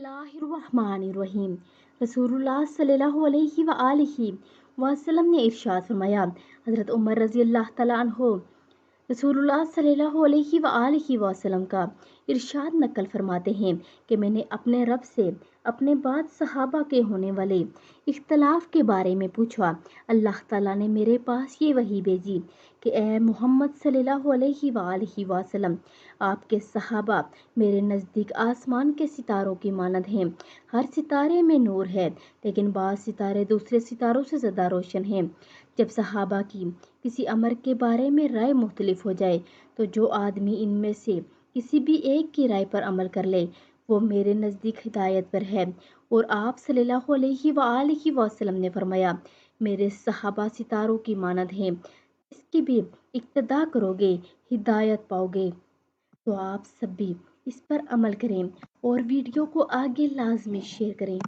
बिस्मिल्लाहिर्रहमानिर्रहीम। रसूलुल्लाह सल्लल्लाहु अलैहि वआलिहि वसल्लम ने इरशाद फरमाया। हज़रत उमर रज़ी अल्लाह तआला अन्हो रसूलुल्लाह सल्लल्लाहु अलैहि वआलिहि वसल्लम का इरशाद नकल फरमाते हैं कि मैंने अपने रब से अपने बाद सहाबा के होने वाले इख्तलाफ के बारे में पूछा। अल्लाह ताला ने मेरे पास ये वही भेजी कि ए मोहम्मद सल्लल्लाहु अलैहि वसल्लम, आपके सहाबा मेरे नज़दीक आसमान के सितारों की मानद हैं। हर सितारे में नूर है, लेकिन बाज़ सितारे दूसरे सितारों से ज़्यादा रोशन हैं। जब सहाबा की किसी अमर के बारे में राय मुख्तलिफ हो जाए तो जो आदमी इनमें से किसी भी एक की राय पर अमल कर ले वो मेरे नज़दीक हिदायत पर है। और आप सल्लल्लाहु अलैहि वसल्लम ने फरमाया, मेरे सहाबा सितारों की मानद हैं, इसकी भी इक्तदा करोगे हिदायत पाओगे। तो आप सब भी इस पर अमल करें और वीडियो को आगे लाजमी शेयर करें।